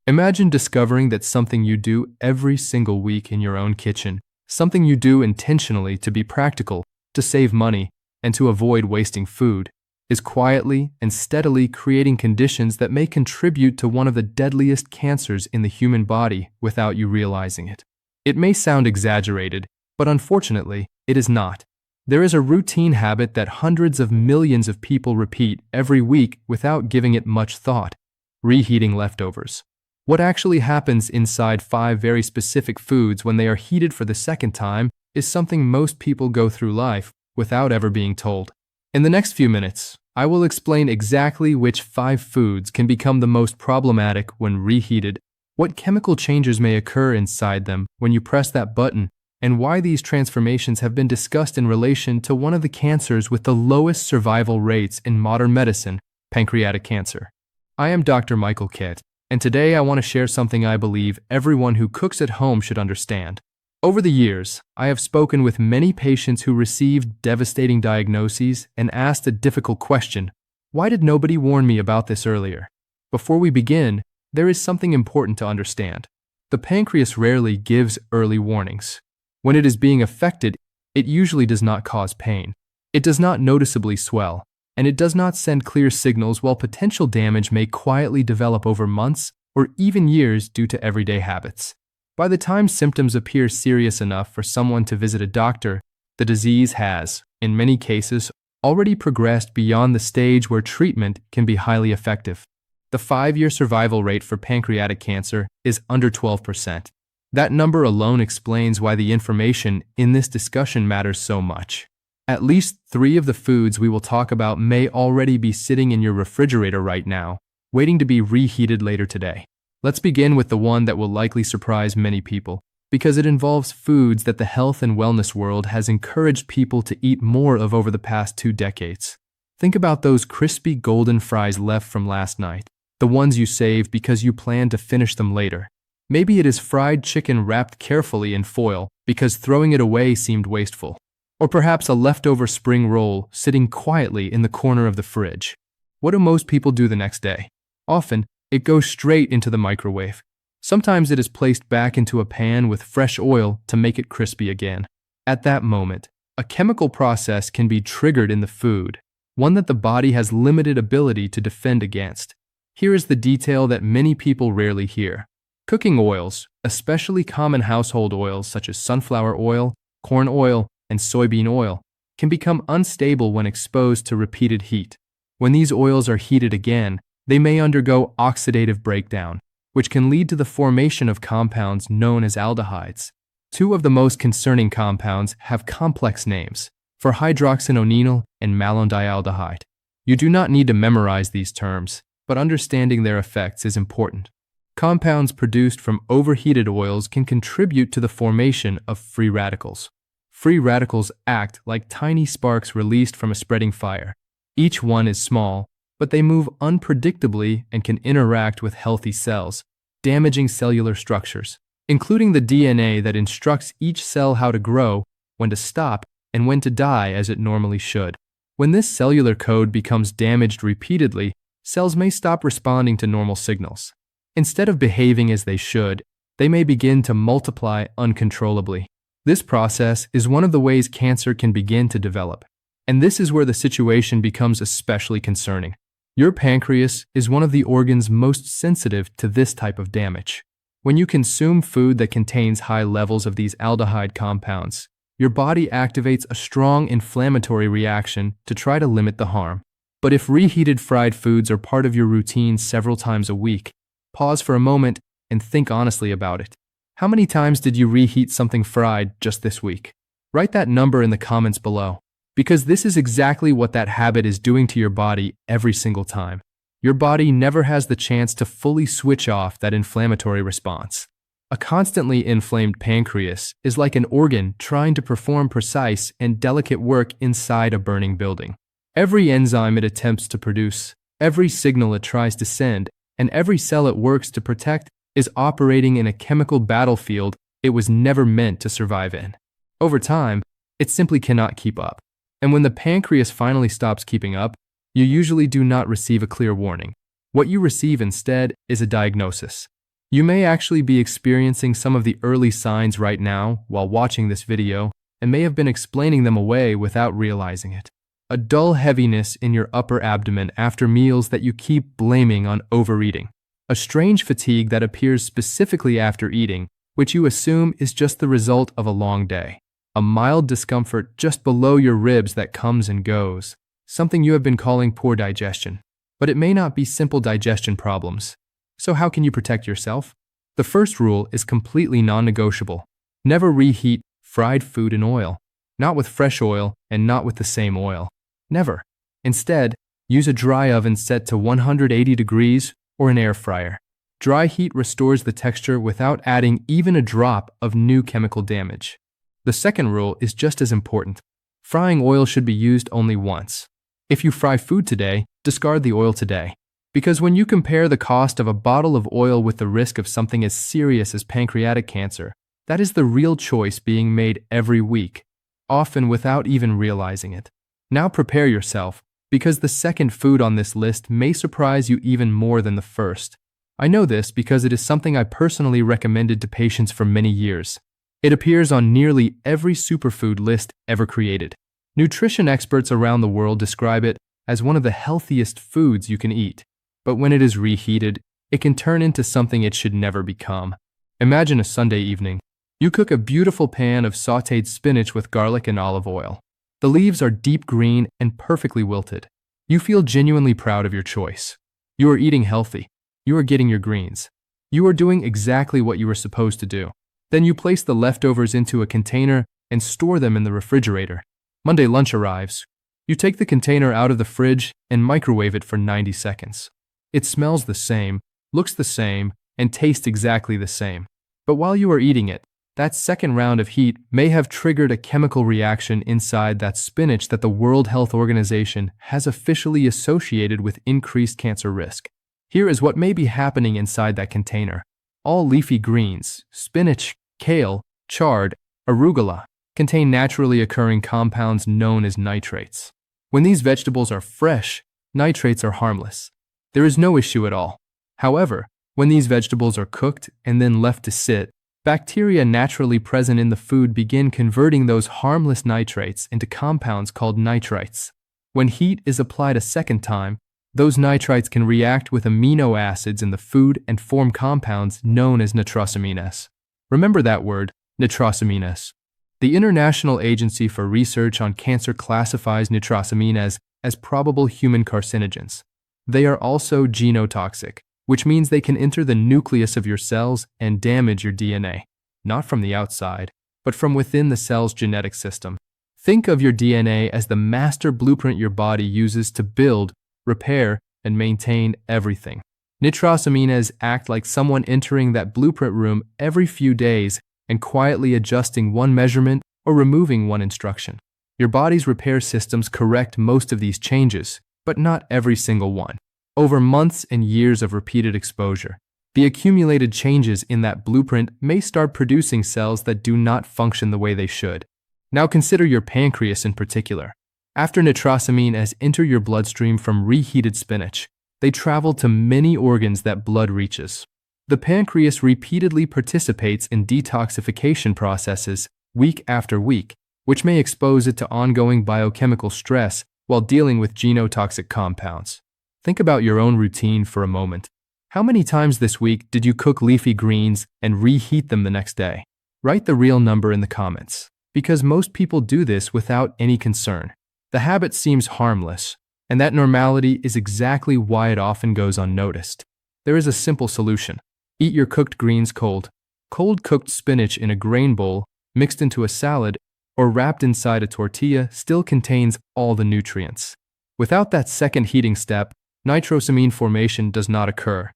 Imagine discovering that something you do every single week in your own kitchen, something you do intentionally to be practical, to save money, and to avoid wasting food, is quietly and steadily creating conditions that may contribute to one of the deadliest cancers in the human body without you realizing it. It may sound exaggerated, but unfortunately, it is not. There is a routine habit that hundreds of millions of people repeat every week without giving it much thought: reheating leftovers. What actually happens inside 5 very specific foods when they are heated for the second time is something most people go through life without ever being told. In the next few minutes, I will explain exactly which 5 foods can become the most problematic when reheated, what chemical changes may occur inside them when you press that button, and why these transformations have been discussed in relation to one of the cancers with the lowest survival rates in modern medicine, pancreatic cancer. I am Dr. Michael Kitt, and today I want to share something I believe everyone who cooks at home should understand. Over the years, I have spoken with many patients who received devastating diagnoses and asked a difficult question: why did nobody warn me about this earlier? Before we begin, there is something important to understand. The pancreas rarely gives early warnings. When it is being affected, it usually does not cause pain. It does not noticeably swell, and it does not send clear signals, while potential damage may quietly develop over months or even years due to everyday habits. By the time symptoms appear serious enough for someone to visit a doctor, the disease has, in many cases, already progressed beyond the stage where treatment can be highly effective. The 5-year survival rate for pancreatic cancer is under 12%. That number alone explains why the information in this discussion matters so much. At least 3 of the foods we will talk about may already be sitting in your refrigerator right now, waiting to be reheated later today. Let's begin with the one that will likely surprise many people, because it involves foods that the health and wellness world has encouraged people to eat more of over the past 2 decades. Think about those crispy golden fries left from last night, the ones you saved because you planned to finish them later. Maybe it is fried chicken wrapped carefully in foil because throwing it away seemed wasteful. Or perhaps a leftover spring roll sitting quietly in the corner of the fridge. What do most people do the next day? Often, it goes straight into the microwave. Sometimes it is placed back into a pan with fresh oil to make it crispy again. At that moment, a chemical process can be triggered in the food, one that the body has limited ability to defend against. Here is the detail that many people rarely hear. Cooking oils, especially common household oils such as sunflower oil, corn oil, and soybean oil, can become unstable when exposed to repeated heat. When these oils are heated again, they may undergo oxidative breakdown, which can lead to the formation of compounds known as aldehydes. 2 of the most concerning compounds have complex names, for hydroxynonenal and malondialdehyde. You do not need to memorize these terms, but understanding their effects is important. Compounds produced from overheated oils can contribute to the formation of free radicals. Free radicals act like tiny sparks released from a spreading fire. Each one is small, but they move unpredictably and can interact with healthy cells, damaging cellular structures, including the DNA that instructs each cell how to grow, when to stop, and when to die as it normally should. When this cellular code becomes damaged repeatedly, cells may stop responding to normal signals. Instead of behaving as they should, they may begin to multiply uncontrollably. This process is one of the ways cancer can begin to develop, and this is where the situation becomes especially concerning. Your pancreas is one of the organs most sensitive to this type of damage. When you consume food that contains high levels of these aldehyde compounds, your body activates a strong inflammatory reaction to try to limit the harm. But if reheated fried foods are part of your routine several times a week, pause for a moment and think honestly about it. How many times did you reheat something fried just this week? Write that number in the comments below, because this is exactly what that habit is doing to your body every single time. Your body never has the chance to fully switch off that inflammatory response. A constantly inflamed pancreas is like an organ trying to perform precise and delicate work inside a burning building. Every enzyme it attempts to produce, every signal it tries to send, and every cell it works to protect is operating in a chemical battlefield it was never meant to survive in. Over time, it simply cannot keep up. And when the pancreas finally stops keeping up, you usually do not receive a clear warning. What you receive instead is a diagnosis. You may actually be experiencing some of the early signs right now while watching this video and may have been explaining them away without realizing it. A dull heaviness in your upper abdomen after meals that you keep blaming on overeating. A strange fatigue that appears specifically after eating, which you assume is just the result of a long day. A mild discomfort just below your ribs that comes and goes, something you have been calling poor digestion. But it may not be simple digestion problems. So how can you protect yourself? The first rule is completely non-negotiable. Never reheat fried food in oil. Not with fresh oil and not with the same oil. Never. Instead, use a dry oven set to 180 degrees or an air fryer. Dry heat restores the texture without adding even a drop of new chemical damage. The second rule is just as important. Frying oil should be used only once. If you fry food today, discard the oil today. Because when you compare the cost of a bottle of oil with the risk of something as serious as pancreatic cancer, that is the real choice being made every week, often without even realizing it. Now prepare yourself, because the second food on this list may surprise you even more than the first. I know this because it is something I personally recommended to patients for many years. It appears on nearly every superfood list ever created. Nutrition experts around the world describe it as one of the healthiest foods you can eat. But when it is reheated, it can turn into something it should never become. Imagine a Sunday evening. You cook a beautiful pan of sautéed spinach with garlic and olive oil. The leaves are deep green and perfectly wilted. You feel genuinely proud of your choice. You are eating healthy. You are getting your greens. You are doing exactly what you were supposed to do. Then you place the leftovers into a container and store them in the refrigerator. Monday lunch arrives. You take the container out of the fridge and microwave it for 90 seconds. It smells the same, looks the same, and tastes exactly the same. But while you are eating it, that second round of heat may have triggered a chemical reaction inside that spinach that the World Health Organization has officially associated with increased cancer risk. Here is what may be happening inside that container. All leafy greens, spinach, kale, chard, arugula, contain naturally occurring compounds known as nitrates. When these vegetables are fresh, nitrates are harmless. There is no issue at all. However, when these vegetables are cooked and then left to sit, bacteria naturally present in the food begin converting those harmless nitrates into compounds called nitrites. When heat is applied a second time, those nitrites can react with amino acids in the food and form compounds known as nitrosamines. Remember that word, nitrosamines. The International Agency for Research on Cancer classifies nitrosamines as probable human carcinogens. They are also genotoxic, which means they can enter the nucleus of your cells and damage your DNA, not from the outside, but from within the cell's genetic system. Think of your DNA as the master blueprint your body uses to build, repair, and maintain everything. Nitrosamines act like someone entering that blueprint room every few days and quietly adjusting one measurement or removing one instruction. Your body's repair systems correct most of these changes, but not every single one. Over months and years of repeated exposure, the accumulated changes in that blueprint may start producing cells that do not function the way they should. Now consider your pancreas in particular. After nitrosamines enter your bloodstream from reheated spinach, they travel to many organs that blood reaches. The pancreas repeatedly participates in detoxification processes week after week, which may expose it to ongoing biochemical stress while dealing with genotoxic compounds. Think about your own routine for a moment. How many times this week did you cook leafy greens and reheat them the next day? Write the real number in the comments, because most people do this without any concern. The habit seems harmless, and that normality is exactly why it often goes unnoticed. There is a simple solution. Eat your cooked greens cold. Cold cooked spinach in a grain bowl, mixed into a salad, or wrapped inside a tortilla still contains all the nutrients. Without that second heating step, nitrosamine formation does not occur.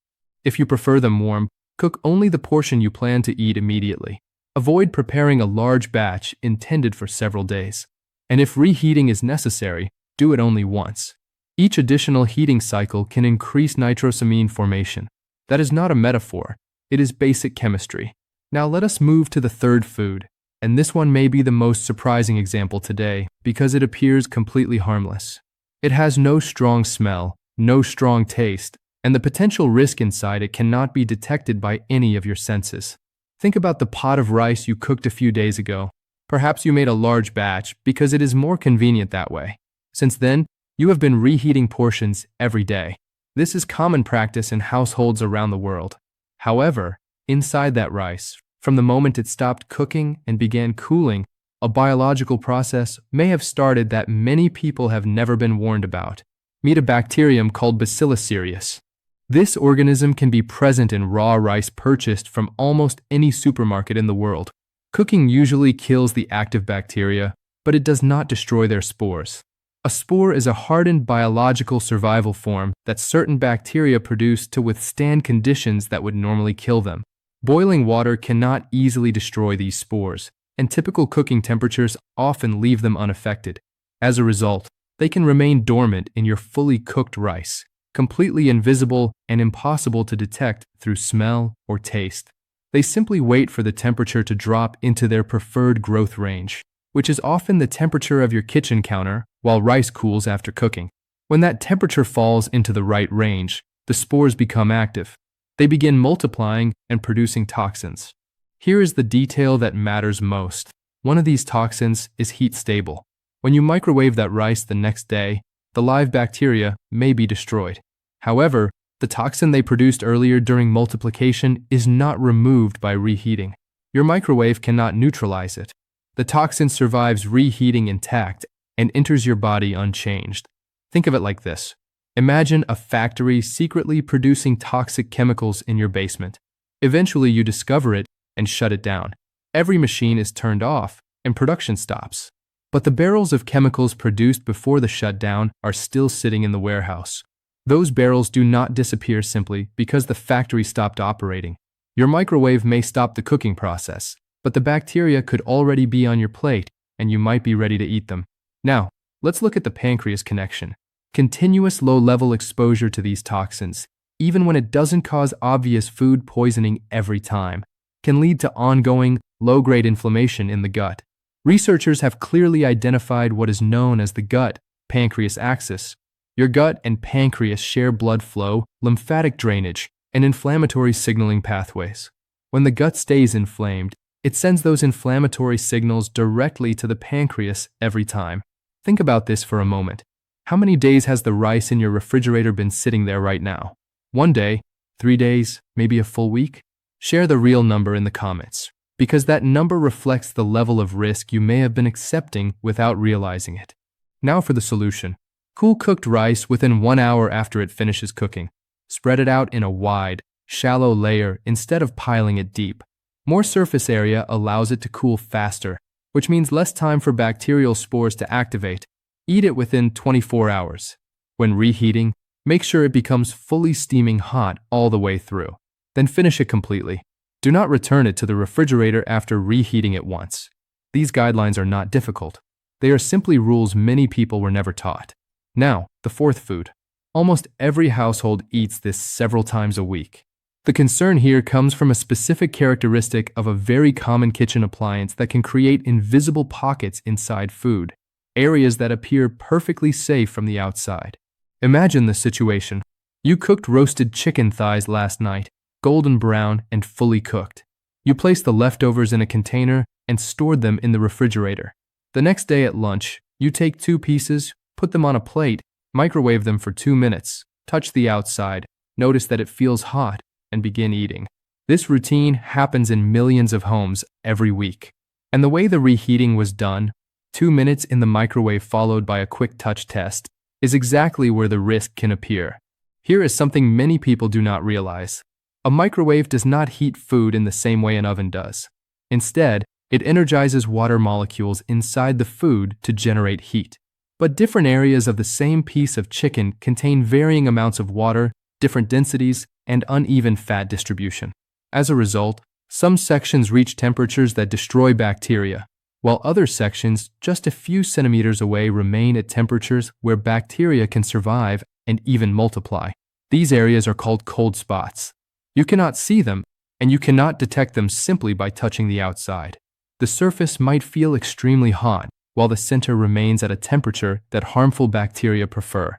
If you prefer them warm, cook only the portion you plan to eat immediately. Avoid preparing a large batch intended for several days. And if reheating is necessary, do it only once. Each additional heating cycle can increase nitrosamine formation. That is not a metaphor, it is basic chemistry. Now let us move to the third food, and this one may be the most surprising example today because it appears completely harmless. It has no strong smell, no strong taste, and the potential risk inside it cannot be detected by any of your senses. Think about the pot of rice you cooked a few days ago. Perhaps you made a large batch because it is more convenient that way. Since then, you have been reheating portions every day. This is common practice in households around the world. However, inside that rice, from the moment it stopped cooking and began cooling, a biological process may have started that many people have never been warned about. Meet a bacterium called Bacillus cereus. This organism can be present in raw rice purchased from almost any supermarket in the world. Cooking usually kills the active bacteria, but it does not destroy their spores. A spore is a hardened biological survival form that certain bacteria produce to withstand conditions that would normally kill them. Boiling water cannot easily destroy these spores, and typical cooking temperatures often leave them unaffected. As a result, they can remain dormant in your fully cooked rice, completely invisible and impossible to detect through smell or taste. They simply wait for the temperature to drop into their preferred growth range, which is often the temperature of your kitchen counter while rice cools after cooking. When that temperature falls into the right range, the spores become active. They begin multiplying and producing toxins. Here is the detail that matters most. One of these toxins is heat stable. When you microwave that rice the next day, the live bacteria may be destroyed. However, the toxin they produced earlier during multiplication is not removed by reheating. Your microwave cannot neutralize it. The toxin survives reheating intact and enters your body unchanged. Think of it like this. Imagine a factory secretly producing toxic chemicals in your basement. Eventually, you discover it and shut it down. Every machine is turned off and production stops. But the barrels of chemicals produced before the shutdown are still sitting in the warehouse. Those barrels do not disappear simply because the factory stopped operating. Your microwave may stop the cooking process, but the bacteria could already be on your plate and you might be ready to eat them. Now, let's look at the pancreas connection. Continuous low-level exposure to these toxins, even when it doesn't cause obvious food poisoning every time, can lead to ongoing, low-grade inflammation in the gut. Researchers have clearly identified what is known as the gut-pancreas axis. Your gut and pancreas share blood flow, lymphatic drainage, and inflammatory signaling pathways. When the gut stays inflamed, it sends those inflammatory signals directly to the pancreas every time. Think about this for a moment. How many days has the rice in your refrigerator been sitting there right now? 1 day, 3 days, maybe a full week? Share the real number in the comments, because that number reflects the level of risk you may have been accepting without realizing it. Now for the solution. Cool cooked rice within 1 hour after it finishes cooking. Spread it out in a wide, shallow layer instead of piling it deep. More surface area allows it to cool faster, which means less time for bacterial spores to activate. Eat it within 24 hours. When reheating, make sure it becomes fully steaming hot all the way through. Then finish it completely. Do not return it to the refrigerator after reheating it once. These guidelines are not difficult. They are simply rules many people were never taught. Now, the fourth food. Almost every household eats this several times a week. The concern here comes from a specific characteristic of a very common kitchen appliance that can create invisible pockets inside food, areas that appear perfectly safe from the outside. Imagine this situation. You cooked roasted chicken thighs last night, golden brown and fully cooked. You placed the leftovers in a container and stored them in the refrigerator. The next day at lunch, you take 2 pieces, put them on a plate, microwave them for 2 minutes, touch the outside, notice that it feels hot, and begin eating. This routine happens in millions of homes every week. And the way the reheating was done, 2 minutes in the microwave followed by a quick touch test, is exactly where the risk can appear. Here is something many people do not realize. A microwave does not heat food in the same way an oven does. Instead, it energizes water molecules inside the food to generate heat. But different areas of the same piece of chicken contain varying amounts of water, different densities, and uneven fat distribution. As a result, some sections reach temperatures that destroy bacteria, while other sections just a few centimeters away remain at temperatures where bacteria can survive and even multiply. These areas are called cold spots. You cannot see them, and you cannot detect them simply by touching the outside. The surface might feel extremely hot, while the center remains at a temperature that harmful bacteria prefer.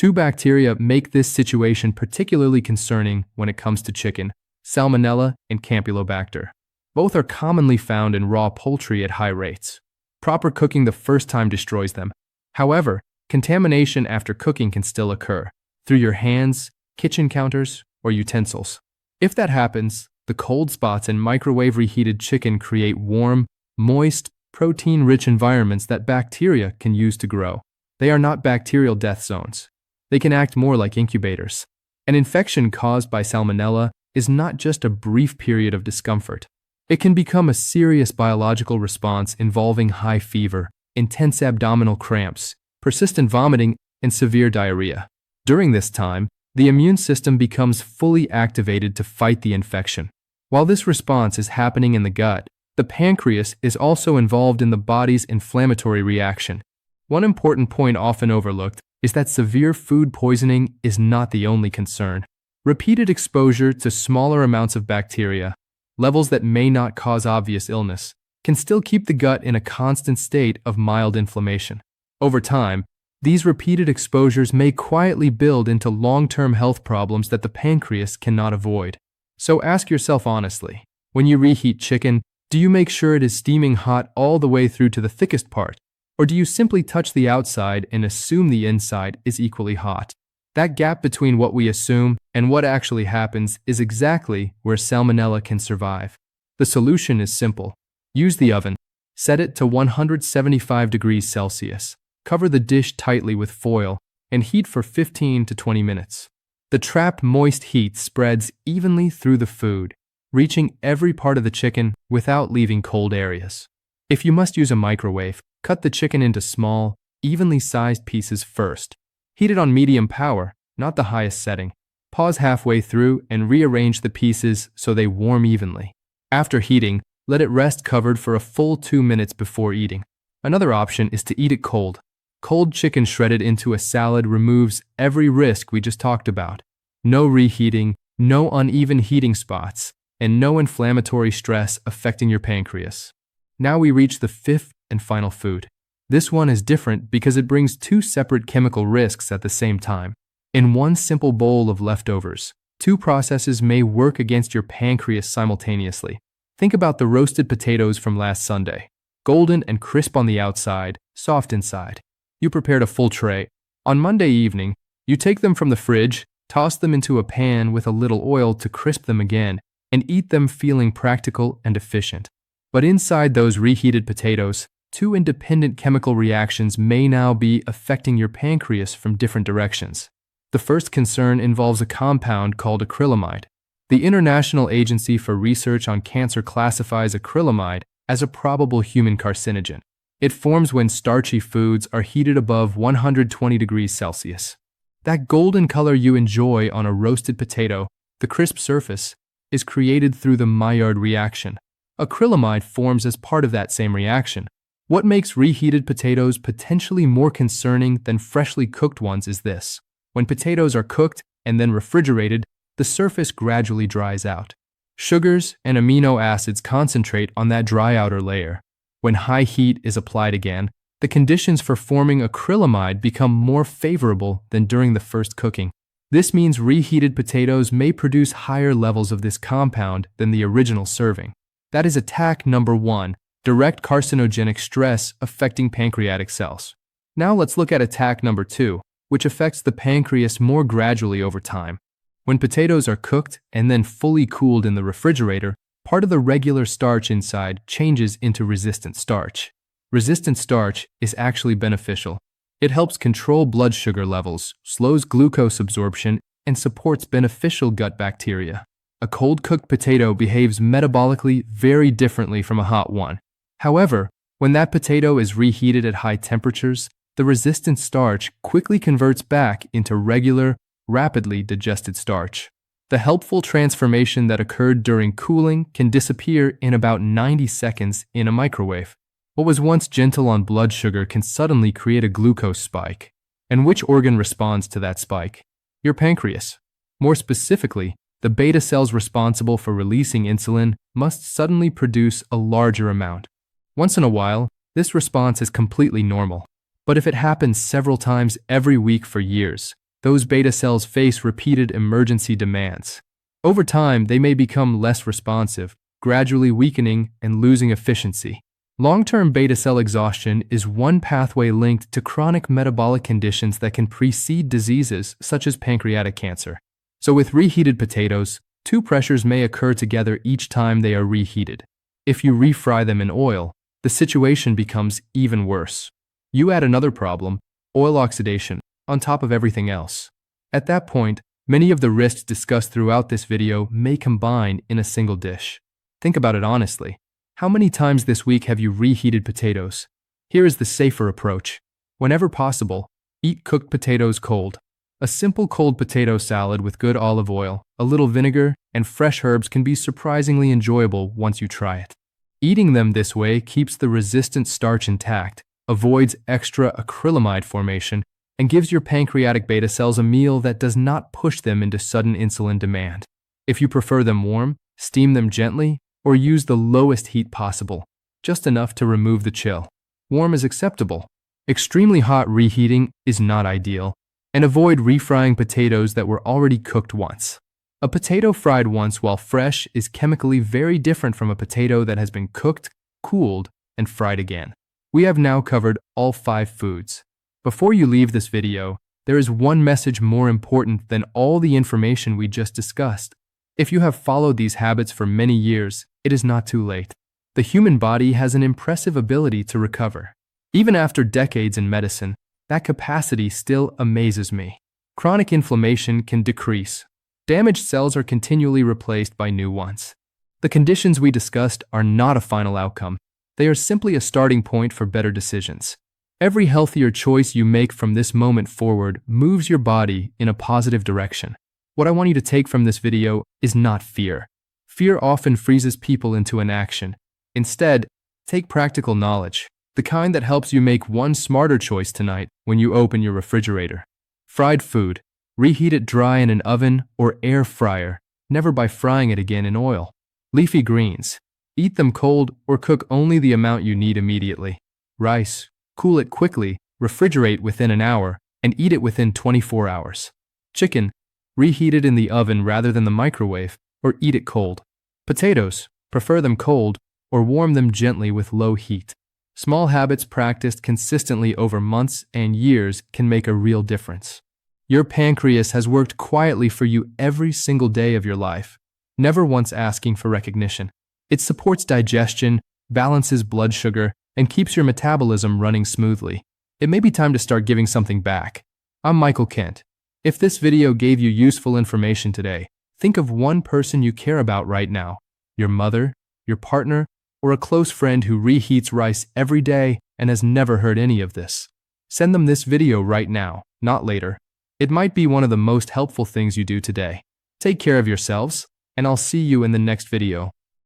Two bacteria make this situation particularly concerning when it comes to chicken: Salmonella and Campylobacter. Both are commonly found in raw poultry at high rates. Proper cooking the first time destroys them. However, contamination after cooking can still occur through your hands, kitchen counters, or utensils. If that happens, the cold spots in microwave reheated chicken create warm, moist, protein-rich environments that bacteria can use to grow. They are not bacterial death zones. They can act more like incubators. An infection caused by Salmonella is not just a brief period of discomfort. It can become a serious biological response involving high fever, intense abdominal cramps, persistent vomiting, and severe diarrhea. During this time, the immune system becomes fully activated to fight the infection. While this response is happening in the gut, the pancreas is also involved in the body's inflammatory reaction. One important point often overlooked is that severe food poisoning is not the only concern. Repeated exposure to smaller amounts of bacteria, levels that may not cause obvious illness, can still keep the gut in a constant state of mild inflammation. Over time, these repeated exposures may quietly build into long-term health problems that the pancreas cannot avoid. So ask yourself honestly, when you reheat chicken, do you make sure it is steaming hot all the way through to the thickest part? Or do you simply touch the outside and assume the inside is equally hot? That gap between what we assume and what actually happens is exactly where Salmonella can survive. The solution is simple. Use the oven. Set it to 175 degrees Celsius. Cover the dish tightly with foil and heat for 15 to 20 minutes. The trapped moist heat spreads evenly through the food, reaching every part of the chicken without leaving cold areas. If you must use a microwave, cut the chicken into small, evenly sized pieces first. Heat it on medium power, not the highest setting. Pause halfway through and rearrange the pieces so they warm evenly. After heating, let it rest covered for a full 2 minutes before eating. Another option is to eat it cold. Cold chicken shredded into a salad removes every risk we just talked about. No reheating, no uneven heating spots, and no inflammatory stress affecting your pancreas. Now we reach the fifth and final food. This one is different because it brings two separate chemical risks at the same time. In one simple bowl of leftovers, two processes may work against your pancreas simultaneously. Think about the roasted potatoes from last Sunday. Golden and crisp on the outside, soft inside. You prepared a full tray. On Monday evening, you take them from the fridge, toss them into a pan with a little oil to crisp them again, and eat them feeling practical and efficient. But inside those reheated potatoes, two independent chemical reactions may now be affecting your pancreas from different directions. The first concern involves a compound called acrylamide. The International Agency for Research on Cancer classifies acrylamide as a probable human carcinogen. It forms when starchy foods are heated above 120 degrees Celsius. That golden color you enjoy on a roasted potato, the crisp surface, is created through the Maillard reaction. Acrylamide forms as part of that same reaction. What makes reheated potatoes potentially more concerning than freshly cooked ones is this. When potatoes are cooked and then refrigerated, the surface gradually dries out. Sugars and amino acids concentrate on that dry outer layer. When high heat is applied again, the conditions for forming acrylamide become more favorable than during the first cooking. This means reheated potatoes may produce higher levels of this compound than the original serving. That is attack number one, direct carcinogenic stress affecting pancreatic cells. Now let's look at attack number two, which affects the pancreas more gradually over time. When potatoes are cooked and then fully cooled in the refrigerator, part of the regular starch inside changes into resistant starch. Resistant starch is actually beneficial. It helps control blood sugar levels, slows glucose absorption, and supports beneficial gut bacteria. A cold-cooked potato behaves metabolically very differently from a hot one. However, when that potato is reheated at high temperatures, the resistant starch quickly converts back into regular, rapidly digested starch. The helpful transformation that occurred during cooling can disappear in about 90 seconds in a microwave. What was once gentle on blood sugar can suddenly create a glucose spike. And which organ responds to that spike? Your pancreas. More specifically, the beta cells responsible for releasing insulin must suddenly produce a larger amount. Once in a while, this response is completely normal. But if it happens several times every week for years, those beta cells face repeated emergency demands. Over time, they may become less responsive, gradually weakening and losing efficiency. Long-term beta cell exhaustion is one pathway linked to chronic metabolic conditions that can precede diseases such as pancreatic cancer. So with reheated potatoes, two pressures may occur together each time they are reheated. If you refry them in oil, the situation becomes even worse. You add another problem, oil oxidation, on top of everything else. At that point, many of the risks discussed throughout this video may combine in a single dish. Think about it honestly. How many times this week have you reheated potatoes? Here is the safer approach. Whenever possible, eat cooked potatoes cold. A simple cold potato salad with good olive oil, a little vinegar, and fresh herbs can be surprisingly enjoyable once you try it. Eating them this way keeps the resistant starch intact, avoids extra acrylamide formation, and gives your pancreatic beta cells a meal that does not push them into sudden insulin demand. If you prefer them warm, steam them gently, or use the lowest heat possible, just enough to remove the chill. Warm is acceptable. Extremely hot reheating is not ideal, and avoid refrying potatoes that were already cooked once. A potato fried once while fresh is chemically very different from a potato that has been cooked, cooled, and fried again. We have now covered all 5 foods. Before you leave this video, there is one message more important than all the information we just discussed. If you have followed these habits for many years, it is not too late. The human body has an impressive ability to recover. Even after decades in medicine, that capacity still amazes me. Chronic inflammation can decrease. Damaged cells are continually replaced by new ones. The conditions we discussed are not a final outcome. They are simply a starting point for better decisions. Every healthier choice you make from this moment forward moves your body in a positive direction. What I want you to take from this video is not fear. Fear often freezes people into inaction. Instead, take practical knowledge, the kind that helps you make one smarter choice tonight when you open your refrigerator. Fried food. Reheat it dry in an oven or air fryer, never by frying it again in oil. Leafy greens. Eat them cold or cook only the amount you need immediately. Rice. Cool it quickly, refrigerate within an hour, and eat it within 24 hours. Chicken. Reheat it in the oven rather than the microwave, or eat it cold. Potatoes. Prefer them cold, or warm them gently with low heat. Small habits practiced consistently over months and years can make a real difference. Your pancreas has worked quietly for you every single day of your life, never once asking for recognition. It supports digestion, balances blood sugar, and keeps your metabolism running smoothly. It may be time to start giving something back. I'm Michael Kent. If this video gave you useful information today, think of one person you care about right now, your mother, your partner, or a close friend who reheats rice every day and has never heard any of this. Send them this video right now, not later. It might be one of the most helpful things you do today. Take care of yourselves, and I'll see you in the next video.